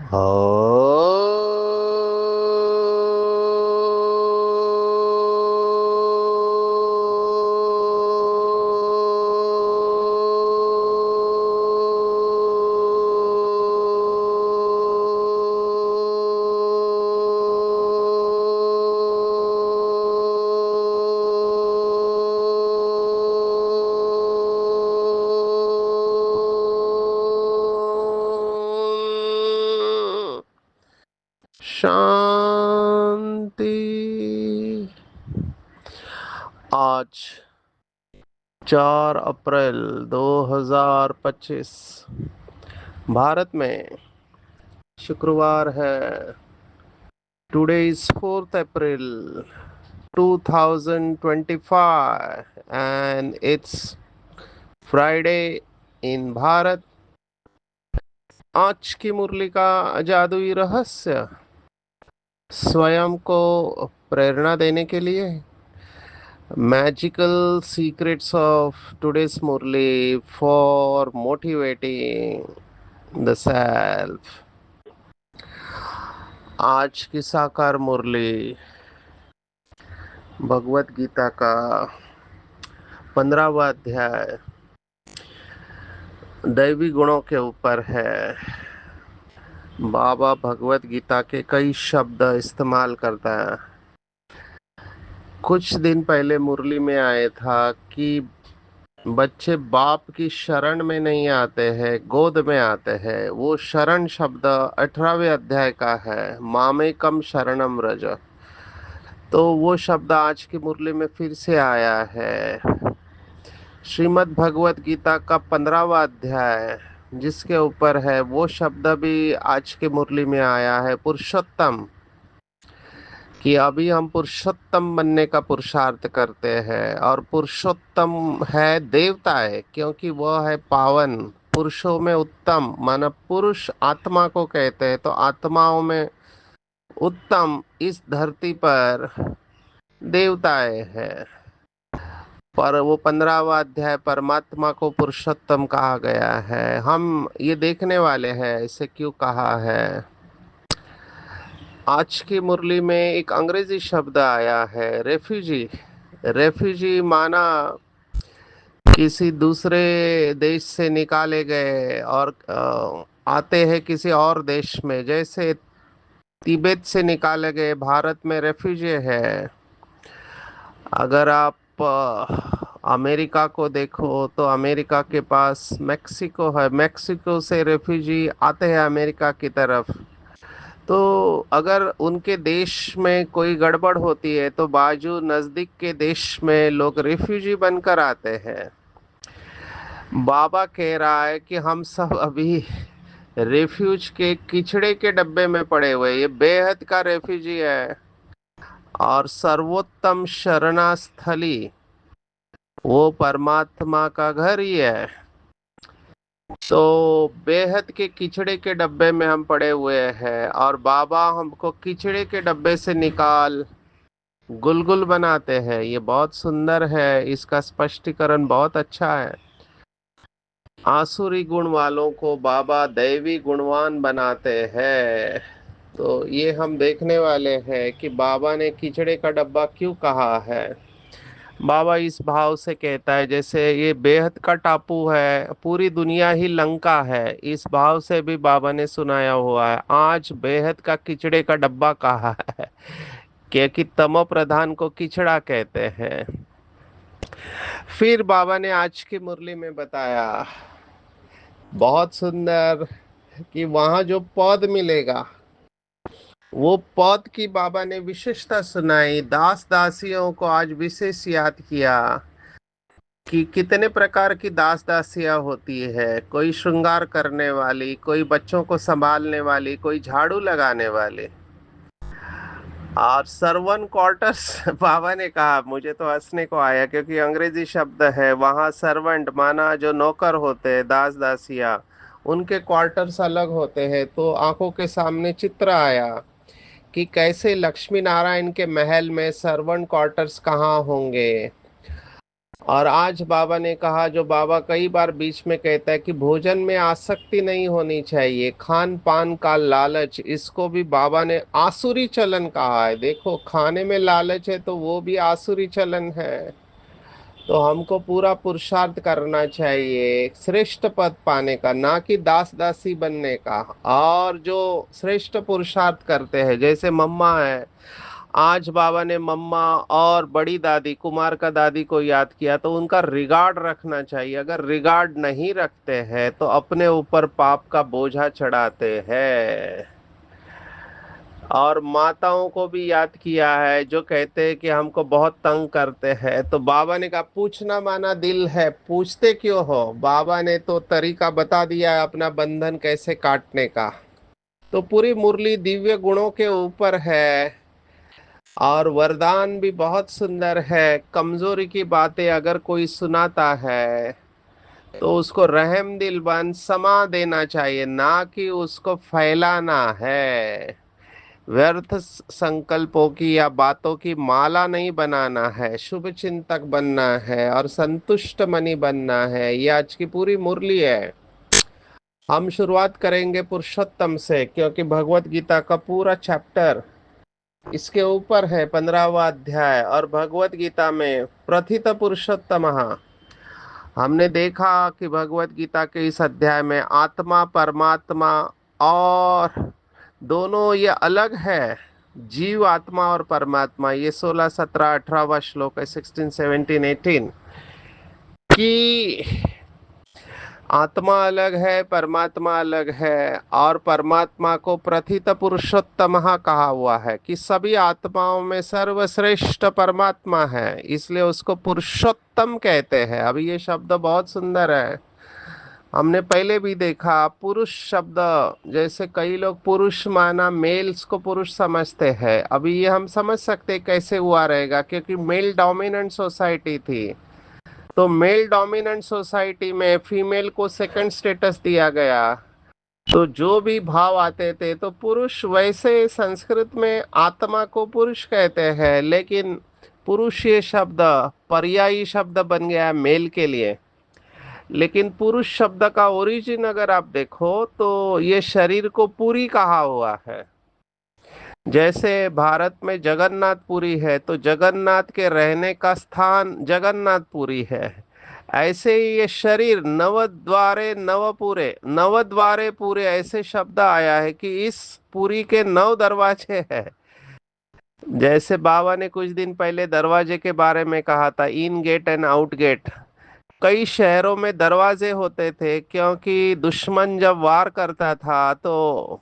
ओ शांति। आज 4 अप्रैल 2025 भारत में शुक्रवार है। Today is 4 April 2025 and it's Friday in Bharat. आज की मुरली का जादुई रहस्य स्वयं को प्रेरणा देने के लिए magical secrets of today's murli for motivating the self. आज की साकार मुरली भगवत गीता का 15वां अध्याय दैवी गुणों के ऊपर है। बाबा भगवत गीता के कई शब्द इस्तेमाल करता है। कुछ दिन पहले मुरली में आया था कि बच्चे बाप की शरण में नहीं आते हैं, गोद में आते हैं। वो शरण शब्द 18वें अध्याय का है, मामेकम शरणम रज। तो वो शब्द आज की मुरली में फिर से आया है। श्रीमद् भगवत गीता का 15वां अध्याय जिसके ऊपर है, वो शब्द भी आज की मुरली में आया है, पुरुषोत्तम। कि अभी हम पुरुषोत्तम बनने का पुरुषार्थ करते हैं, और पुरुषोत्तम है देवता है, क्योंकि वह है पावन। पुरुषों में उत्तम माना पुरुष आत्मा को कहते हैं, तो आत्माओं में उत्तम इस धरती पर देवताएं हैं। पर वो 15वां अध्याय परमात्मा को पुरुषोत्तम कहा गया है। हम ये देखने वाले हैं इसे क्यों कहा है। आज की मुरली में एक अंग्रेजी शब्द आया है, रेफ्यूजी। रेफ्यूजी माना किसी दूसरे देश से निकाले गए और आते हैं किसी और देश में। जैसे तिब्बत से निकाले गए भारत में रेफ्यूजी है। अगर आप अमेरिका को देखो तो अमेरिका के पास मेक्सिको है, मेक्सिको से रेफ्यूजी आते हैं अमेरिका की तरफ। तो अगर उनके देश में कोई गड़बड़ होती है तो बाजू नजदीक के देश में लोग रिफ्यूजी बनकर आते हैं। बाबा कह रहा है कि हम सब अभी रेफ्यूज के किचड़े के डब्बे में पड़े हुए। ये बेहद का रेफ्यूजी है, और सर्वोत्तम शरणास्थली वो परमात्मा का घर ही है। तो बेहद के किचड़े के डब्बे में हम पड़े हुए हैं, और बाबा हमको किचड़े के डब्बे से निकाल गुलगुल बनाते हैं। ये बहुत सुंदर है, इसका स्पष्टीकरण बहुत अच्छा है। आसुरी गुण वालों को बाबा दैवी गुणवान बनाते हैं। तो ये हम देखने वाले हैं कि बाबा ने कीचड़े का डब्बा क्यों कहा है। बाबा इस भाव से कहता है जैसे ये बेहद का टापू है, पूरी दुनिया ही लंका है, इस भाव से भी बाबा ने सुनाया हुआ है। आज बेहद का कीचड़े का डब्बा कहा है, क्योंकि तमो प्रधान को कीचड़ा कहते हैं। फिर बाबा ने आज की मुरली में बताया बहुत सुंदर कि वहां जो पद मिलेगा, वो पद की बाबा ने विशेषता सुनाई। दास दासियों को आज विशेष याद किया कि कितने प्रकार की दास दासियां होती है। कोई श्रृंगार करने वाली, कोई बच्चों को संभालने वाली, कोई झाड़ू लगाने वाली। और सर्वन क्वार्टर्स बाबा ने कहा, मुझे तो हंसने को आया क्योंकि अंग्रेजी शब्द है। वहाँ सर्वेंट माना जो नौकर होते हैं, दास दासिया, उनके क्वार्टर्स अलग होते हैं। तो आंखों के सामने चित्र आया कि कैसे लक्ष्मी नारायण के महल में सर्वेंट क्वार्टर्स कहाँ होंगे। और आज बाबा ने कहा, जो बाबा कई बार बीच में कहता है कि भोजन में आसक्ति नहीं होनी चाहिए, खान पान का लालच, इसको भी बाबा ने आसुरी चलन कहा है। देखो, खाने में लालच है तो वो भी आसुरी चलन है। तो हमको पूरा पुरुषार्थ करना चाहिए श्रेष्ठ पद पाने का, ना कि दास दासी बनने का। और जो श्रेष्ठ पुरुषार्थ करते हैं, जैसे मम्मा है, आज बाबा ने मम्मा और बड़ी दादी, कुमार का दादी को याद किया, तो उनका रिगार्ड रखना चाहिए। अगर रिगार्ड नहीं रखते हैं तो अपने ऊपर पाप का बोझा चढ़ाते हैं। और माताओं को भी याद किया है, जो कहते हैं कि हमको बहुत तंग करते हैं, तो बाबा ने कहा, पूछना माना दिल है, पूछते क्यों हो। बाबा ने तो तरीका बता दिया है अपना बंधन कैसे काटने का। तो पूरी मुरली दिव्य गुणों के ऊपर है, और वरदान भी बहुत सुंदर है। कमजोरी की बातें अगर कोई सुनाता है तो उसको रहम दिल बन समा देना चाहिए, ना कि उसको फैलाना है। व्यर्थ संकल्पों की या बातों की माला नहीं बनाना है, शुभ चिंतक बनना है और संतुष्ट मनी बनना है। ये आज की पूरी मुरली है। हम शुरुआत करेंगे पुरुषोत्तम से, क्योंकि भगवत गीता का पूरा चैप्टर इसके ऊपर है, 15वां अध्याय। और भगवत गीता में प्रथित पुरुषोत्तम, हमने देखा कि भगवत गीता के इस अध्याय में आत्मा परमात्मा और दोनों ये अलग है। जीव आत्मा और परमात्मा, ये 16 17 18वां श्लोक है, 16 17 18, कि आत्मा अलग है, परमात्मा अलग है। और परमात्मा को प्रथित पुरुषोत्तम कहा हुआ है, कि सभी आत्माओं में सर्वश्रेष्ठ परमात्मा है, इसलिए उसको पुरुषोत्तम कहते हैं। अभी ये शब्द बहुत सुंदर है, हमने पहले भी देखा। पुरुष शब्द, जैसे कई लोग पुरुष माना मेल्स को पुरुष समझते हैं, अभी ये हम समझ सकते कैसे हुआ रहेगा, क्योंकि मेल डोमिनेंट सोसाइटी थी। तो मेल डोमिनेंट सोसाइटी में फीमेल को सेकंड स्टेटस दिया गया। तो जो भी भाव आते थे तो पुरुष, वैसे संस्कृत में आत्मा को पुरुष कहते हैं, लेकिन पुरुष ये शब्द पर्यायी शब्द बन गया मेल के लिए। लेकिन पुरुष शब्द का ओरिजिन अगर आप देखो तो ये शरीर को पूरी कहा हुआ है। जैसे भारत में जगन्नाथपुरी है, तो जगन्नाथ के रहने का स्थान जगन्नाथपुरी है। ऐसे ही ये शरीर नवद्वारे नवपुरे, नवद्वारे पूरे, ऐसे शब्द आया है कि इस पुरी के 9 दरवाजे हैं। जैसे बाबा ने कुछ दिन पहले दरवाजे के बारे में कहा था, इन गेट एंड आउट गेट। कई शहरों में दरवाजे होते थे, क्योंकि दुश्मन जब वार करता था तो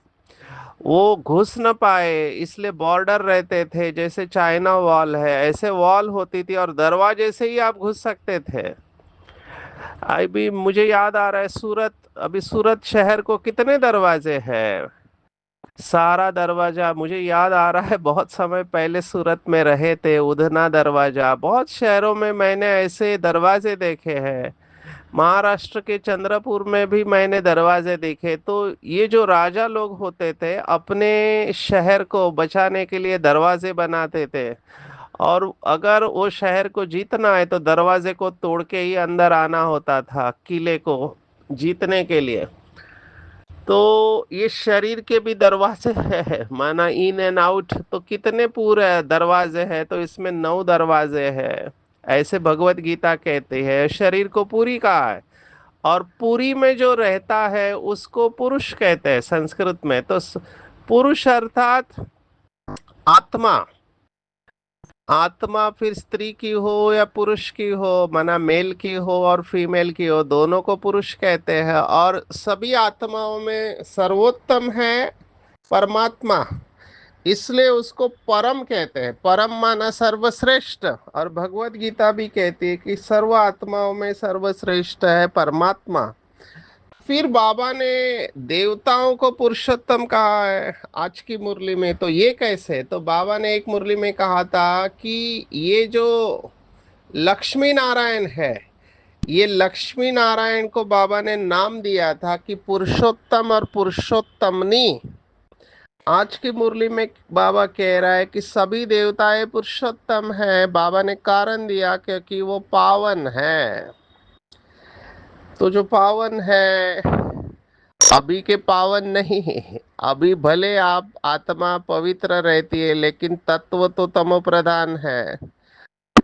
वो घुस न पाए, इसलिए बॉर्डर रहते थे। जैसे चाइना वॉल है, ऐसे वॉल होती थी, और दरवाजे से ही आप घुस सकते थे। अभी मुझे याद आ रहा है, सूरत, अभी सूरत शहर को कितने दरवाजे हैं। सारा दरवाजा मुझे याद आ रहा है, बहुत समय पहले सूरत में रहे थे, उधना दरवाजा, बहुत शहरों में मैंने ऐसे दरवाजे देखे हैं। महाराष्ट्र के चंद्रपुर में भी मैंने दरवाजे देखे। तो ये जो राजा लोग होते थे, अपने शहर को बचाने के लिए दरवाजे बनाते थे। और अगर वो शहर को जीतना है तो दरवाजे को तोड़ के ही अंदर आना होता था, किले को जीतने के लिए। तो ये शरीर के भी दरवाजे हैं, माना इन एंड आउट, तो कितने पूरे दरवाजे हैं, तो इसमें 9 दरवाजे हैं। ऐसे भगवत गीता कहती है, शरीर को पूरी कहा है। और पुरी में जो रहता है उसको पुरुष कहते हैं संस्कृत में। तो पुरुष अर्थात आत्मा। आत्मा फिर स्त्री की हो या पुरुष की हो, माना मेल की हो और फीमेल की हो, दोनों को पुरुष कहते हैं। और सभी आत्माओं में सर्वोत्तम है परमात्मा, इसलिए उसको परम कहते हैं। परम माना सर्वश्रेष्ठ। और भगवत गीता भी कहती है कि सर्व आत्माओं में सर्वश्रेष्ठ है परमात्मा। फिर बाबा ने देवताओं को पुरुषोत्तम कहा है आज की मुरली में। तो ये कैसे, तो बाबा ने एक मुरली में कहा था कि ये जो लक्ष्मी नारायण है, ये लक्ष्मी नारायण को बाबा ने नाम दिया था कि पुरुषोत्तम और पुरुषोत्तमनी। आज की मुरली में बाबा कह रहा है कि सभी देवताएं पुरुषोत्तम हैं। बाबा ने कारण दिया क्योंकि वो पावन है। तो जो पावन है अभी के पावन नहीं है। अभी भले आप आत्मा पवित्र रहती है लेकिन तत्व तो तमो प्रधान है।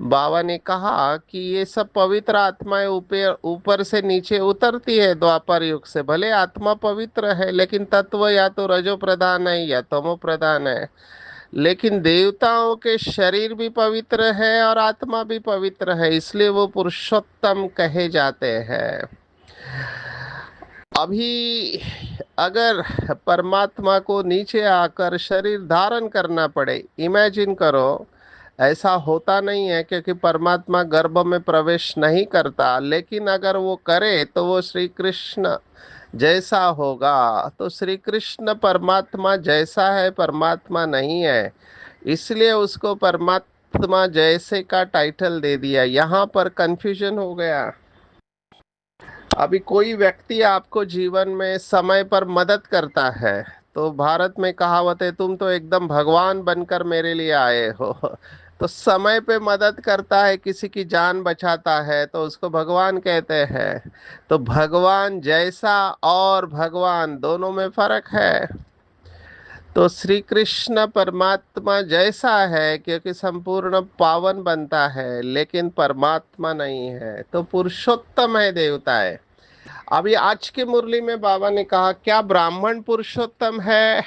बाबा ने कहा कि ये सब पवित्र आत्माएं ऊपर ऊपर से नीचे उतरती है द्वापर युग से। भले आत्मा पवित्र है लेकिन तत्व या तो रजो प्रधान है या तमो प्रधान है। लेकिन देवताओं के शरीर भी पवित्र है और आत्मा भी पवित्र है, इसलिए वो पुरुषोत्तम कहे जाते हैं। अभी अगर परमात्मा को नीचे आकर शरीर धारण करना पड़े, इमेजिन करो, ऐसा होता नहीं है क्योंकि परमात्मा गर्भ में प्रवेश नहीं करता। लेकिन अगर वो करे तो वो श्री कृष्ण जैसा होगा। तो श्री कृष्ण परमात्मा जैसा है, परमात्मा नहीं है, इसलिए उसको परमात्मा जैसे का टाइटल दे दिया। यहाँ पर कंफ्यूजन हो गया। अभी कोई व्यक्ति आपको जीवन में समय पर मदद करता है तो भारत में कहावत है, तुम तो एकदम भगवान बनकर मेरे लिए आए हो। तो समय पे मदद करता है, किसी की जान बचाता है तो उसको भगवान कहते हैं। तो भगवान जैसा और भगवान दोनों में फर्क है। तो श्री कृष्ण परमात्मा जैसा है क्योंकि संपूर्ण पावन बनता है, लेकिन परमात्मा नहीं है। तो पुरुषोत्तम है देवताएं। अभी आज की मुरली में बाबा ने कहा क्या ब्राह्मण पुरुषोत्तम है?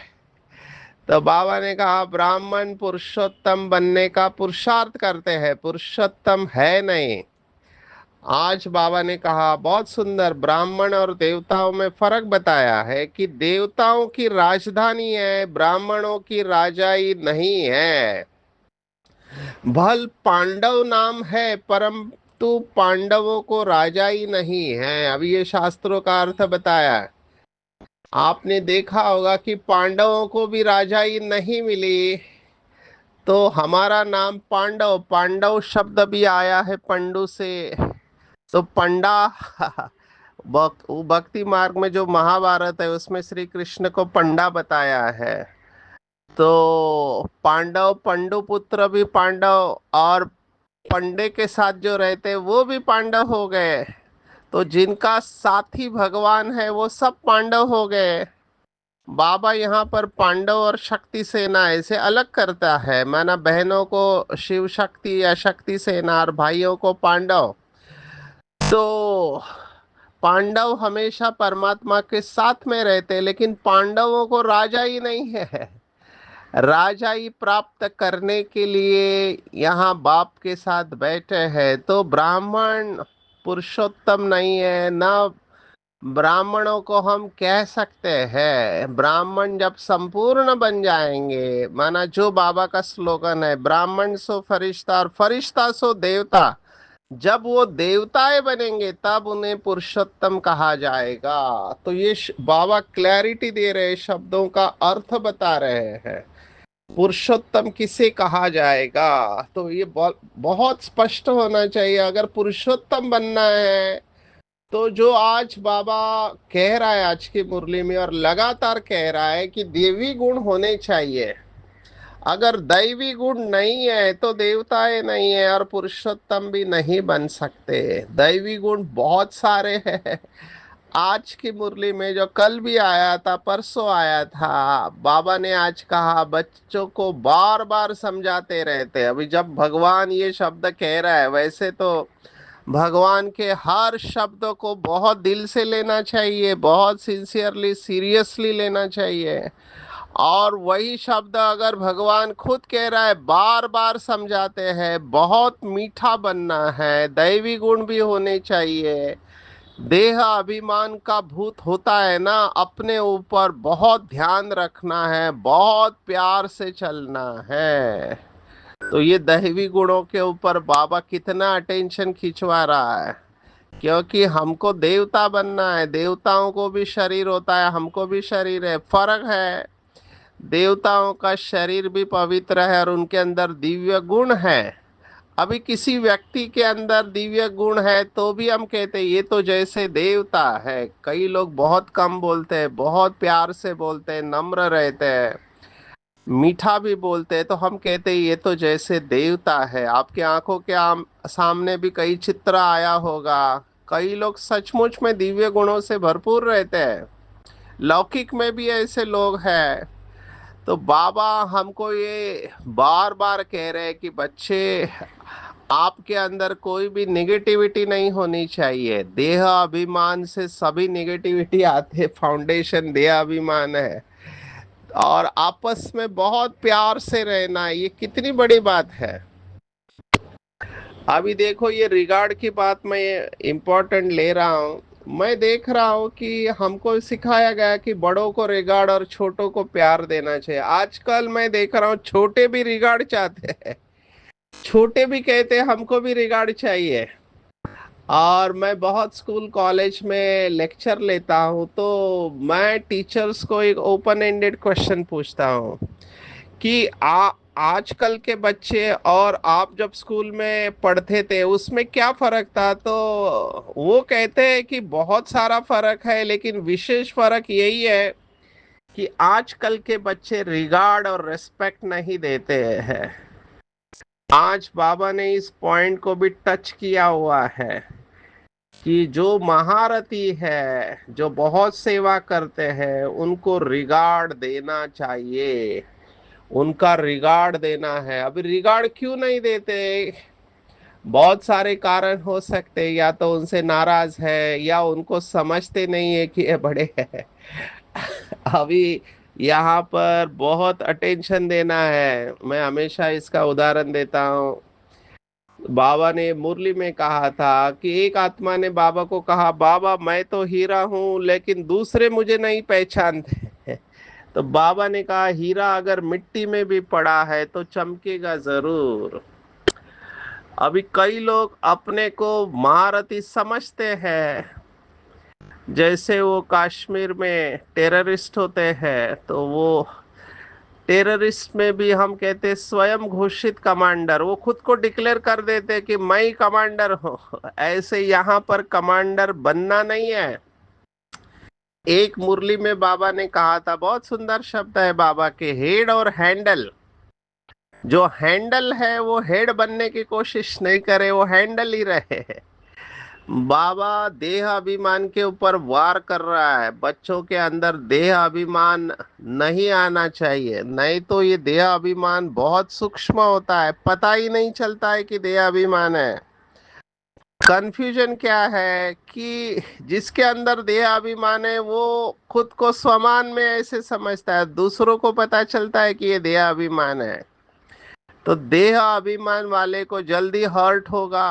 तो बाबा ने कहा ब्राह्मण पुरुषोत्तम बनने का पुरुषार्थ करते हैं, पुरुषोत्तम है नहीं। आज बाबा ने कहा बहुत सुंदर, ब्राह्मण और देवताओं में फर्क बताया है कि देवताओं की राजधानी है, ब्राह्मणों की राजाई नहीं है। भल पांडव नाम है परंतु पांडवों को राजाई नहीं है। अभी ये शास्त्रों का अर्थ बताया है। आपने देखा होगा कि पांडवों को भी राजाई नहीं मिली। तो हमारा नाम पांडव, पांडव शब्द भी आया है पंडु से। तो पंडा भक्ति मार्ग में जो महाभारत है उसमें श्री कृष्ण को पंडा बताया है। तो पांडव, पंडु पुत्र भी पांडव, और पंडे के साथ जो रहते वो भी पांडव हो गए। तो जिनका साथी भगवान है वो सब पांडव हो गए। बाबा यहाँ पर पांडव और शक्ति सेना ऐसे अलग करता है, माना बहनों को शिव शक्ति या शक्ति सेना और भाइयों को पांडव। तो पांडव हमेशा परमात्मा के साथ में रहते, लेकिन पांडवों को राजाई नहीं है। राजाई प्राप्त करने के लिए यहाँ बाप के साथ बैठे हैं। तो ब्राह्मण पुरुषोत्तम नहीं है ना। ब्राह्मणों को हम कह सकते हैं, ब्राह्मण जब संपूर्ण बन जाएंगे, माना जो बाबा का स्लोगन है, ब्राह्मण सो फरिश्ता और फरिश्ता सो देवता, जब वो देवताएं बनेंगे तब उन्हें पुरुषोत्तम कहा जाएगा। तो ये बाबा क्लैरिटी दे रहे, शब्दों का अर्थ बता रहे हैं। पुरुषोत्तम किसे कहा जाएगा तो ये बहुत स्पष्ट होना चाहिए। अगर पुरुषोत्तम बनना है तो जो आज बाबा कह रहा है आज की मुरली में और लगातार कह रहा है कि देवी गुण होने चाहिए। अगर दैवी गुण नहीं है तो देवताएं नहीं है और पुरुषोत्तम भी नहीं बन सकते। दैवी गुण बहुत सारे हैं। आज की मुरली में जो कल भी आया था, परसों आया था, बाबा ने आज कहा बच्चों को बार बार समझाते रहते। अभी जब भगवान ये शब्द कह रहा है, वैसे तो भगवान के हर शब्द को बहुत दिल से लेना चाहिए, बहुत सिंसियरली सीरियसली लेना चाहिए। और वही शब्द अगर भगवान खुद कह रहा है, बार बार समझाते हैं, बहुत मीठा बनना है, दैवी गुण भी होने चाहिए, देह अभिमान का भूत होता है ना, अपने ऊपर बहुत ध्यान रखना है, बहुत प्यार से चलना है। तो ये दैवी गुणों के ऊपर बाबा कितना अटेंशन खिंचवा रहा है, क्योंकि हमको देवता बनना है। देवताओं को भी शरीर होता है, हमको भी शरीर है, फर्क है। देवताओं का शरीर भी पवित्र है और उनके अंदर दिव्य गुण है। अभी किसी व्यक्ति के अंदर दिव्य गुण है तो भी हम कहते हैं ये तो जैसे देवता है। कई लोग बहुत कम बोलते हैं, बहुत प्यार से बोलते हैं, नम्र रहते हैं, मीठा भी बोलते हैं, तो हम कहते हैं ये तो जैसे देवता है। आपके आंखों के सामने भी कई चित्र आया होगा। कई लोग सचमुच में दिव्य गुणों से भरपूर रहते हैं, लौकिक में भी ऐसे लोग हैं। तो बाबा हमको ये बार बार कह रहे हैं कि बच्चे, आपके अंदर कोई भी निगेटिविटी नहीं होनी चाहिए। देह अभिमान से सभी निगेटिविटी आते हैं, फाउंडेशन देह अभिमान है। और आपस में बहुत प्यार से रहना, ये कितनी बड़ी बात है। अभी देखो, ये रिगार्ड की बात मैं इम्पोर्टेंट ले रहा हूँ। मैं देख रहा हूँ कि हमको सिखाया गया कि बड़ों को रिगार्ड और छोटों को प्यार देना चाहिए। आजकल मैं देख रहा हूँ छोटे भी रिगार्ड चाहते हैं, छोटे भी कहते हैं हमको भी रिगार्ड चाहिए। और मैं बहुत स्कूल कॉलेज में लेक्चर लेता हूँ, तो मैं टीचर्स को एक ओपन एंडेड क्वेश्चन पूछता हूँ कि आजकल के बच्चे और आप जब स्कूल में पढ़ते थे उसमें क्या फर्क था। तो वो कहते हैं कि बहुत सारा फर्क है, लेकिन विशेष फर्क यही है कि आजकल के बच्चे रिगार्ड और रिस्पेक्ट नहीं देते हैं। आज बाबा ने इस पॉइंट को भी टच किया हुआ है कि जो महारथी है, जो बहुत सेवा करते हैं, उनको रिगार्ड देना चाहिए, उनका रिगार्ड देना है। अभी रिगार्ड क्यों नहीं देते? बहुत सारे कारण हो सकते हैं, या तो उनसे नाराज है या उनको समझते नहीं है कि ये बड़े हैं। अभी यहाँ पर बहुत अटेंशन देना है। मैं हमेशा इसका उदाहरण देता हूँ। बाबा ने मुरली में कहा था कि एक आत्मा ने बाबा को कहा, बाबा मैं तो हीरा हूँ लेकिन दूसरे मुझे नहीं पहचानते। तो बाबा ने कहा, हीरा अगर मिट्टी में भी पड़ा है तो चमकेगा जरूर। अभी कई लोग अपने को महारथी समझते हैं, जैसे वो कश्मीर में टेररिस्ट होते हैं, तो वो टेररिस्ट में भी हम कहते हैं स्वयं घोषित कमांडर, वो खुद को डिक्लेयर कर देते कि मैं ही कमांडर हूँ। ऐसे यहाँ पर कमांडर बनना नहीं है। एक मुरली में बाबा ने कहा था, बहुत सुंदर शब्द है बाबा के, हेड और हैंडल। जो हैंडल है वो हेड बनने की कोशिश नहीं करे, वो हैंडल ही रहे। बाबा देह अभिमान के ऊपर वार कर रहा है। बच्चों के अंदर देह अभिमान नहीं आना चाहिए, नहीं तो ये देह अभिमान बहुत सूक्ष्म होता है, पता ही नहीं चलता है कि देह अभिमान है। कंफ्यूजन क्या है कि जिसके अंदर देह अभिमान है वो खुद को स्वमान में ऐसे समझता है, दूसरों को पता चलता है कि ये देह अभिमान है। तो देह अभिमान वाले को जल्दी हर्ट होगा।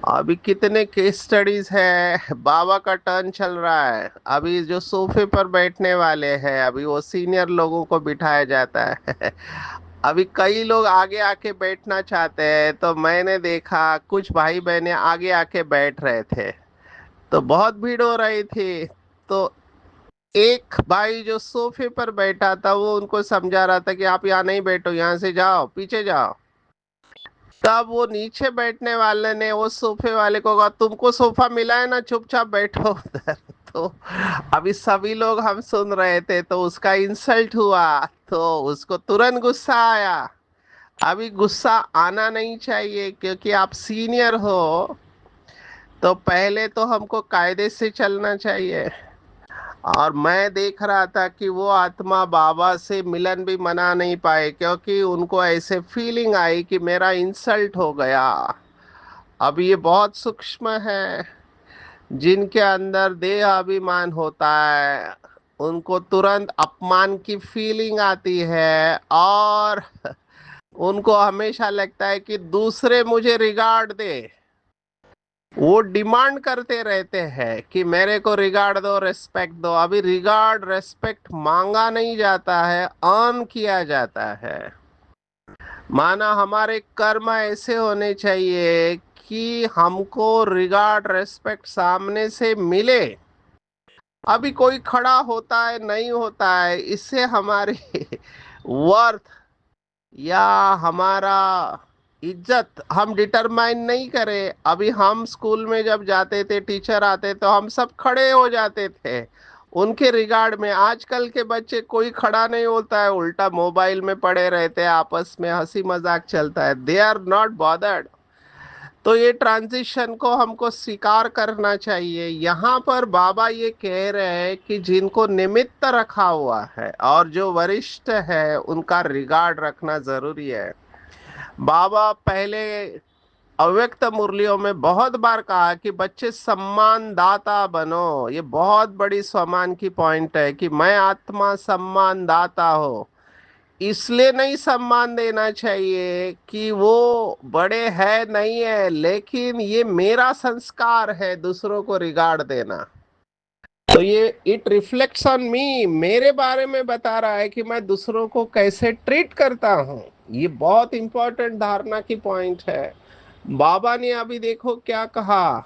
अभी कितने केस स्टडीज है। बाबा का टर्न चल रहा है, अभी जो सोफे पर बैठने वाले हैं, अभी वो सीनियर लोगों को बिठाया जाता है। अभी कई लोग आगे आके बैठना चाहते हैं, तो मैंने देखा कुछ भाई बहने आगे आके बैठ रहे थे, तो बहुत भीड़ हो रही थी। तो एक भाई जो सोफे पर बैठा था वो उनको समझा रहा था कि आप यहाँ नहीं बैठो, यहाँ से जाओ, पीछे जाओ। तब वो नीचे बैठने वाले ने वो सोफे वाले को कहा, तुमको सोफा मिला है ना, चुपचाप बैठो उधर। तो अभी सभी लोग हम सुन रहे थे, तो उसका इंसल्ट हुआ, तो उसको तुरंत गुस्सा आया। अभी गुस्सा आना नहीं चाहिए, क्योंकि आप सीनियर हो, तो पहले तो हमको कायदे से चलना चाहिए। और मैं देख रहा था कि वो आत्मा बाबा से मिलन भी मना नहीं पाए, क्योंकि उनको ऐसे फीलिंग आई कि मेरा इंसल्ट हो गया। अब ये बहुत सूक्ष्म है। जिनके अंदर देह अभिमान होता है उनको तुरंत अपमान की फीलिंग आती है, और उनको हमेशा लगता है कि दूसरे मुझे रिगार्ड दे। वो डिमांड करते रहते हैं कि मेरे को रिगार्ड दो, रेस्पेक्ट दो। अभी रिगार्ड रेस्पेक्ट मांगा नहीं जाता है, अर्न किया जाता है। माना हमारे कर्म ऐसे होने चाहिए कि हमको रिगार्ड रेस्पेक्ट सामने से मिले। अभी कोई खड़ा होता है नहीं होता है, इससे हमारी वर्थ या हमारा इज्जत हम डिटरमाइन नहीं करें। अभी हम स्कूल में जब जाते थे, टीचर आते तो हम सब खड़े हो जाते थे, उनके रिगार्ड में। आजकल के बच्चे कोई खड़ा नहीं होता है, उल्टा मोबाइल में पड़े रहते हैं, आपस में हंसी मजाक चलता है, दे आर नॉट बॉदर्ड। तो ये ट्रांजिशन को हमको स्वीकार करना चाहिए। यहाँ पर बाबा ये कह रहे हैं कि जिनको निमित्त रखा हुआ है और जो वरिष्ठ है उनका रिगार्ड रखना जरूरी है। बाबा पहले अव्यक्त मुरलियों में बहुत बार कहा कि बच्चे सम्मान दाता बनो। ये बहुत बड़ी सम्मान की पॉइंट है कि मैं आत्मा सम्मान दाता हूँ। इसलिए नहीं सम्मान देना चाहिए कि वो बड़े है नहीं है, लेकिन ये मेरा संस्कार है दूसरों को रिगार्ड देना। तो ये इट रिफ्लेक्ट्स ऑन मी, मेरे बारे में बता रहा है कि मैं दूसरों को कैसे ट्रीट करता हूँ। ये बहुत इंपॉर्टेंट धारणा की पॉइंट है। बाबा ने अभी देखो क्या कहा,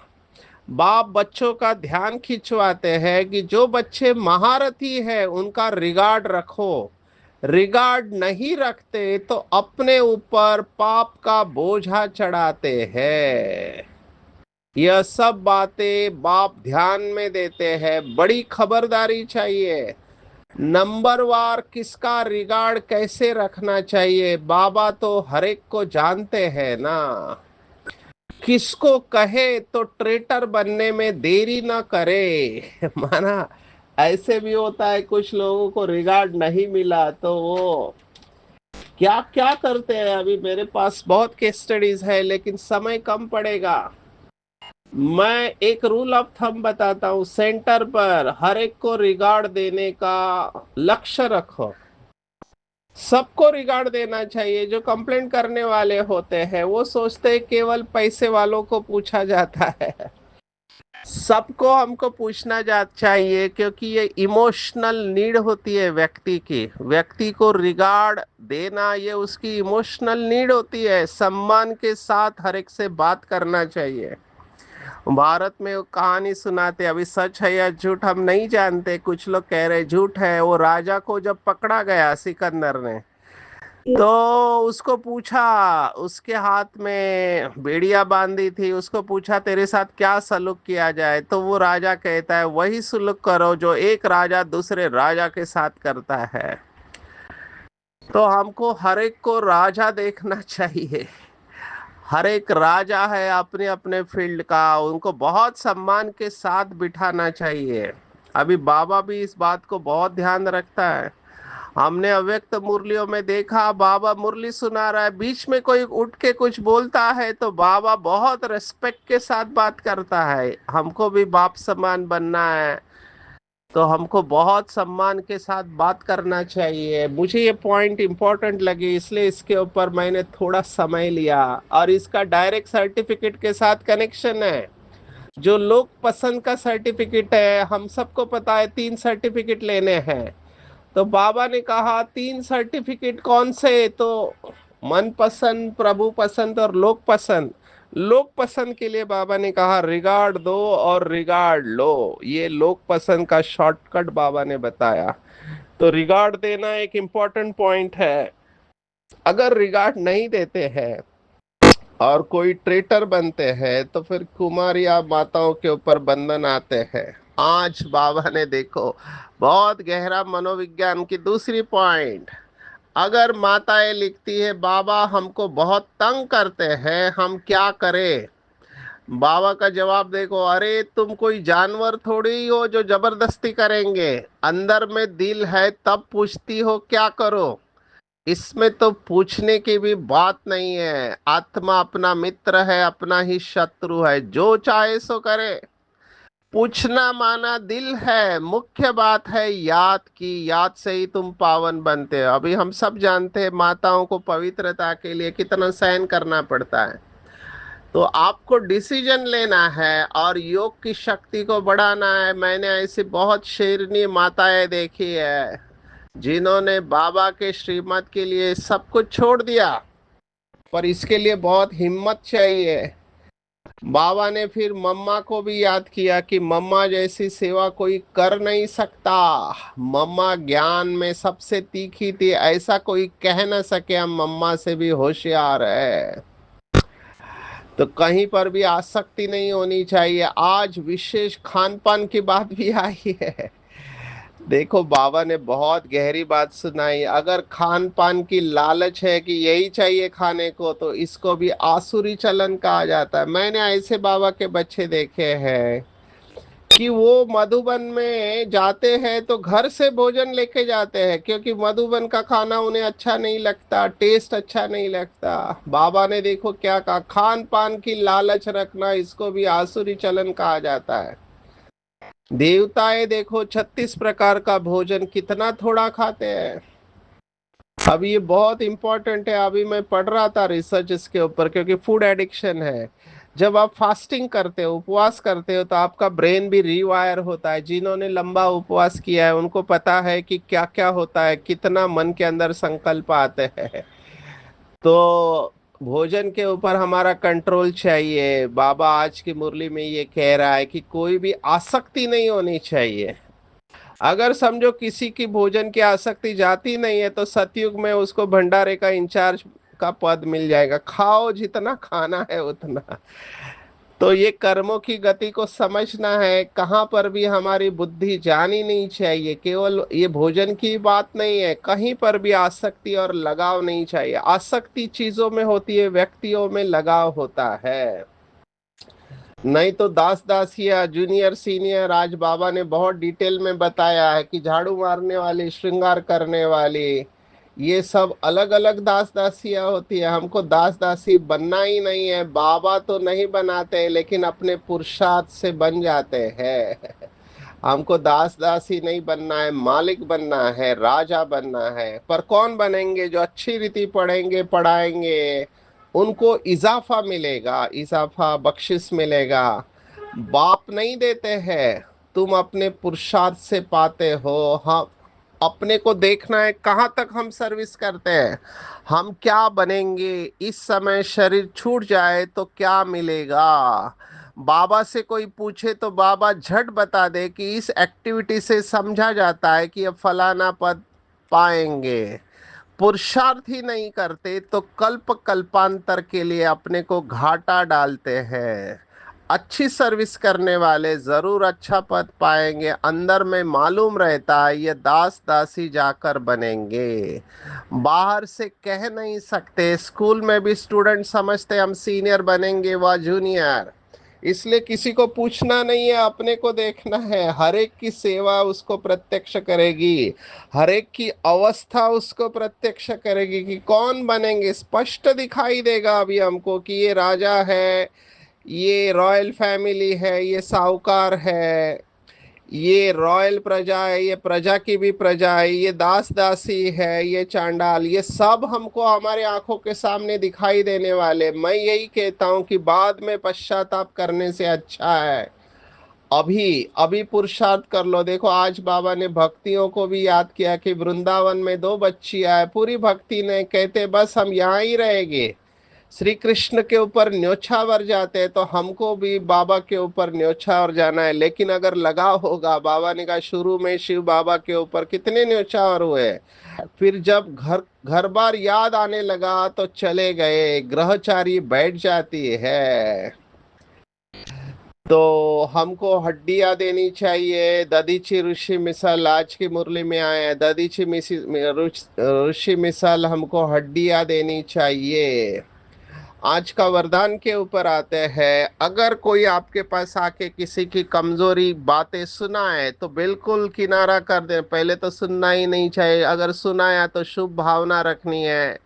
बाप बच्चों का ध्यान खिंचवाते हैं कि जो बच्चे महारथी है उनका रिगार्ड रखो। रिगार्ड नहीं रखते तो अपने ऊपर पाप का बोझा चढ़ाते हैं। यह सब बातें बाप ध्यान में देते हैं, बड़ी खबरदारी चाहिए। नंबरवार किसका रिगार्ड कैसे रखना चाहिए, बाबा तो हर एक को जानते हैं ना। किसको कहे तो ट्रेटर बनने में देरी ना करे। माना ऐसे भी होता है, कुछ लोगों को रिगार्ड नहीं मिला तो वो क्या क्या करते हैं। अभी मेरे पास बहुत केस स्टडीज है, लेकिन समय कम पड़ेगा। मैं एक रूल ऑफ थंब बताता हूँ, सेंटर पर हर एक को रिगार्ड देने का लक्ष्य रखो। सबको रिगार्ड देना चाहिए। जो कंप्लेंट करने वाले होते हैं वो सोचते हैं केवल पैसे वालों को पूछा जाता है। सबको हमको पूछना जा चाहिए, क्योंकि ये इमोशनल नीड होती है व्यक्ति की। व्यक्ति को रिगार्ड देना ये उसकी इमोशनल नीड होती है। सम्मान के साथ हर एक से बात करना चाहिए। भारत में वो कहानी सुनाते, अभी सच है या झूठ हम नहीं जानते, कुछ लोग कह रहे झूठ है। वो राजा को जब पकड़ा गया सिकंदर ने, तो उसको पूछा, उसके हाथ में बेड़िया बांधी थी, उसको पूछा तेरे साथ क्या सलूक किया जाए, तो वो राजा कहता है वही सलूक करो जो एक राजा दूसरे राजा के साथ करता है। तो हमको हर एक को राजा देखना चाहिए। हर एक राजा है अपने अपने फील्ड का, उनको बहुत सम्मान के साथ बिठाना चाहिए। अभी बाबा भी इस बात को बहुत ध्यान रखता है। हमने अव्यक्त मुरलियों में देखा, बाबा मुरली सुना रहा है, बीच में कोई उठ के कुछ बोलता है तो बाबा बहुत रिस्पेक्ट के साथ बात करता है। हमको भी बाप समान बनना है तो हमको बहुत सम्मान के साथ बात करना चाहिए। मुझे ये पॉइंट इंपॉर्टेंट लगी, इसलिए इसके ऊपर मैंने थोड़ा समय लिया। और इसका डायरेक्ट सर्टिफिकेट के साथ कनेक्शन है। जो लोक पसंद का सर्टिफिकेट है, हम सबको पता है 3 सर्टिफिकेट लेने हैं। तो बाबा ने कहा 3 सर्टिफिकेट कौन से, तो मन पसंद, प्रभु पसंद और लोक पसंद। लोक पसंद के लिए बाबा ने कहा रिगार्ड दो और रिगार्ड लो। ये लोक पसंद का शॉर्टकट बाबा ने बताया। तो रिगार्ड देना एक इम्पोर्टेंट पॉइंट है। अगर रिगार्ड नहीं देते हैं और कोई ट्रेटर बनते हैं तो फिर कुमारी या माताओं के ऊपर बंधन आते हैं। आज बाबा ने देखो बहुत गहरा मनोविज्ञान की दूसरी पॉइंट। अगर माताएं लिखती है बाबा हमको बहुत तंग करते हैं, हम क्या करें। बाबा का जवाब देखो, अरे तुम कोई जानवर थोड़ी ही हो जो जबरदस्ती करेंगे। अंदर में दिल है तब पूछती हो क्या करो। इसमें तो पूछने की भी बात नहीं है। आत्मा अपना मित्र है, अपना ही शत्रु है, जो चाहे सो करे। पूछना माना दिल है, मुख्य बात है याद की। याद से ही तुम पावन बनते हो। अभी हम सब जानते हैं माताओं को पवित्रता के लिए कितना सहन करना पड़ता है। तो आपको डिसीजन लेना है और योग की शक्ति को बढ़ाना है। मैंने ऐसी बहुत शेरनी माताएं देखी है जिन्होंने बाबा के श्रीमत के लिए सब कुछ छोड़ दिया, पर इसके लिए बहुत हिम्मत चाहिए। बाबा ने फिर मम्मा को भी याद किया कि मम्मा जैसी सेवा कोई कर नहीं सकता। मम्मा ज्ञान में सबसे तीखी थी, ऐसा कोई कह न सके हम मम्मा से भी होशियार है। तो कहीं पर भी आसक्ति नहीं होनी चाहिए। आज विशेष खान पान की बात भी आई है। देखो बाबा ने बहुत गहरी बात सुनाई। अगर खान पान की लालच है कि यही चाहिए खाने को, तो इसको भी आसुरी चलन कहा जाता है। मैंने ऐसे बाबा के बच्चे देखे हैं कि वो मधुबन में जाते हैं तो घर से भोजन लेके जाते हैं, क्योंकि मधुबन का खाना उन्हें अच्छा नहीं लगता, टेस्ट अच्छा नहीं लगता। बाबा ने देखो क्या कहा, खान पान की लालच रखना, इसको भी आसुरी चलन कहा जाता है। देवताएं देखो 36 प्रकार का भोजन कितना थोड़ा खाते हैं। अब ये बहुत इंपॉर्टेंट है, अभी मैं पढ़ रहा था रिसर्च इसके ऊपर, क्योंकि फूड एडिक्शन है। जब आप फास्टिंग करते हो, उपवास करते हो, तो आपका ब्रेन भी रीवायर होता है। जिन्होंने लंबा उपवास किया है उनको पता है कि क्या क्या होता है, कितना मन के अंदर संकल्प आते हैं। तो भोजन के ऊपर हमारा कंट्रोल चाहिए। बाबा आज की मुरली में ये कह रहा है कि कोई भी आसक्ति नहीं होनी चाहिए। अगर समझो किसी की भोजन की आसक्ति जाती नहीं है, तो सतयुग में उसको भंडारे का इंचार्ज का पद मिल जाएगा, खाओ जितना खाना है उतना। तो ये कर्मों की गति को समझना है, कहाँ पर भी हमारी बुद्धि जानी नहीं चाहिए। केवल ये भोजन की बात नहीं है, कहीं पर भी आसक्ति और लगाव नहीं चाहिए। आसक्ति चीजों में होती है, व्यक्तियों में लगाव होता है। नहीं तो दास दासिया, जूनियर सीनियर, आज बाबा ने बहुत डिटेल में बताया है कि झाड़ू मारने वाली, श्रृंगार करने वाली, ये सब अलग अलग दास दासियां होती है। हमको दास दासी बनना ही नहीं है। बाबा तो नहीं बनाते, लेकिन अपने पुरुषार्थ से बन जाते हैं। हमको दास दासी नहीं बनना है, मालिक बनना है, राजा बनना है। पर कौन बनेंगे? जो अच्छी रीति पढ़ेंगे, पढ़ाएंगे, उनको इजाफा मिलेगा, इजाफा बख्शिश मिलेगा। बाप नहीं देते हैं, तुम अपने पुरुषार्थ से पाते हो। हम अपने को देखना है कहाँ तक हम सर्विस करते हैं, हम क्या बनेंगे। इस समय शरीर छूट जाए तो क्या मिलेगा। बाबा से कोई पूछे तो बाबा झट बता दे कि इस एक्टिविटी से समझा जाता है कि अब फलाना पद पाएंगे। पुरुषार्थ ही नहीं करते तो कल्प कल्पांतर के लिए अपने को घाटा डालते हैं। अच्छी सर्विस करने वाले जरूर अच्छा पद पाएंगे, अंदर में मालूम रहता है ये दास दासी जाकर बनेंगे। बाहर से कह नहीं सकते। स्कूल में भी स्टूडेंट समझते हम सीनियर बनेंगे व जूनियर, इसलिए किसी को पूछना नहीं है, अपने को देखना है। हर एक की सेवा उसको प्रत्यक्ष करेगी, हर एक की अवस्था उसको प्रत्यक्ष करेगी कि कौन बनेंगे। स्पष्ट दिखाई देगा अभी हमको कि ये राजा है, ये रॉयल फैमिली है, ये साहूकार है, ये रॉयल प्रजा है, ये प्रजा की भी प्रजा है, ये दास दासी है, ये चांडाल, ये सब हमको हमारे आंखों के सामने दिखाई देने वाले। मैं यही कहता हूँ कि बाद में पश्चाताप करने से अच्छा है अभी अभी पुरुषार्थ कर लो। देखो आज बाबा ने भक्तियों को भी याद किया कि वृंदावन में दो बच्चियां है, पूरी भक्ति ने कहते बस हम यहाँ ही रहेंगे। श्री कृष्ण के ऊपर न्योछावर जाते हैं, तो हमको भी बाबा के ऊपर न्योछावर जाना है। लेकिन अगर लगाव होगा, बाबा ने कहा शुरू में शिव बाबा के ऊपर कितने न्योछावर हुए, फिर जब घर घर बार याद आने लगा तो चले गए, ग्रहचारी बैठ जाती है। तो हमको हड्डियां देनी चाहिए। दधीची ऋषि मिसाल आज की मुरली में आए हैं, दधीची ऋषि मिसाल हमको हड्डियां देनी चाहिए। आज का वरदान के ऊपर आते हैं। अगर कोई आपके पास आके किसी की कमजोरी बातें सुनाए तो बिल्कुल किनारा कर दे, पहले तो सुनना ही नहीं चाहिए। अगर सुनाया तो शुभ भावना रखनी है,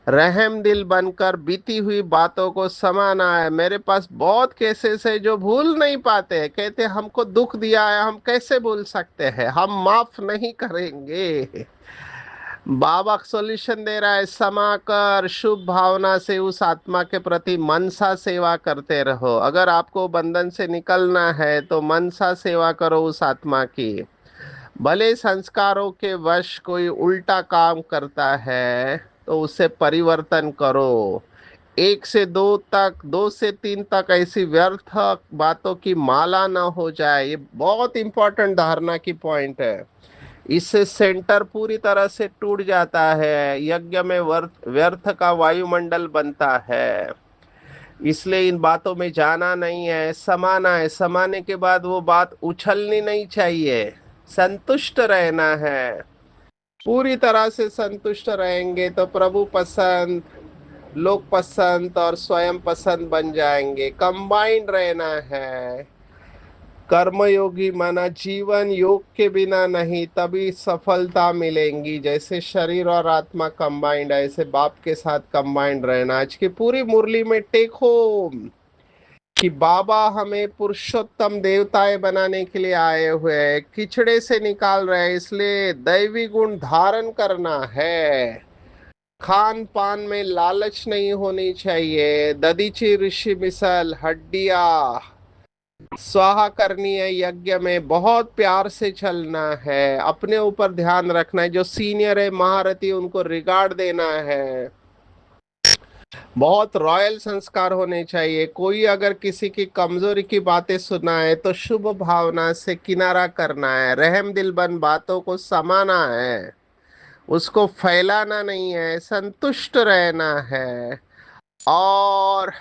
रहम दिल बनकर बीती हुई बातों को समाना है। मेरे पास बहुत केसेस है जो भूल नहीं पाते हैं, कहते हमको दुख दिया है, हम कैसे भूल सकते हैं, हम माफ नहीं करेंगे। बाबा सॉल्यूशन दे रहा है, समा कर शुभ भावना से उस आत्मा के प्रति मनसा सेवा करते रहो। अगर आपको बंधन से निकलना है तो मनसा सेवा करो उस आत्मा की। भले संस्कारों के वश कोई उल्टा काम करता है तो उसे परिवर्तन करो। 1 से 2 तक, 2 से 3 तक ऐसी व्यर्थ बातों की माला ना हो जाए। ये बहुत इंपॉर्टेंट धारणा की पॉइंट है। इससे सेंटर पूरी तरह से टूट जाता है, यज्ञ में व्यर्थ व्यर्थ का वायुमंडल बनता है। इसलिए इन बातों में जाना नहीं है, समाना है। समाने के बाद वो बात उछलनी नहीं चाहिए, संतुष्ट रहना है। पूरी तरह से संतुष्ट रहेंगे तो प्रभु पसंद, लोग पसंद और स्वयं पसंद बन जाएंगे। कंबाइंड रहना है। कर्मयोगी माना जीवन योग के बिना नहीं, तभी सफलता मिलेंगी। जैसे शरीर और आत्मा कंबाइंड है, ऐसे बाप के साथ कंबाइंड रहना। आज की पूरी मुरली में टेक होम कि बाबा हमें पुरुषोत्तम देवताएं बनाने के लिए आए हुए हैं, किचड़े से निकाल रहे हैं, इसलिए दैवी गुण धारण करना है। खान पान में लालच नहीं होनी चाहिए। ददीची ऋषि मिसल हड्डिया स्वाहा करनी है। यज्ञ में बहुत प्यार से चलना है। अपने ऊपर ध्यान रखना है। जो सीनियर है, महारथी, उनको रिगार्ड देना है। बहुत रॉयल संस्कार होने चाहिए। कोई अगर किसी की कमजोरी की बातें सुनाए तो शुभ भावना से किनारा करना है। रहम दिल बन बातों को समाना है, उसको फैलाना नहीं है। संतुष्ट रहना है। और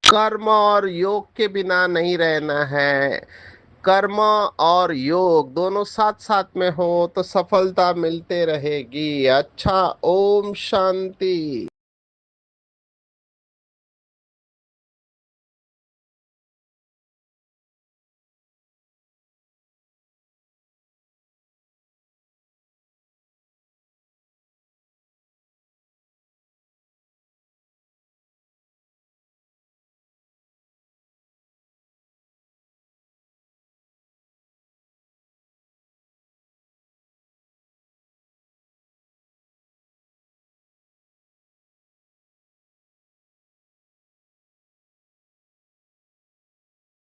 कर्म और योग के बिना नहीं रहना है। कर्म और योग दोनों साथ साथ में हो तो सफलता मिलते रहेगी। अच्छा, ओम शांति।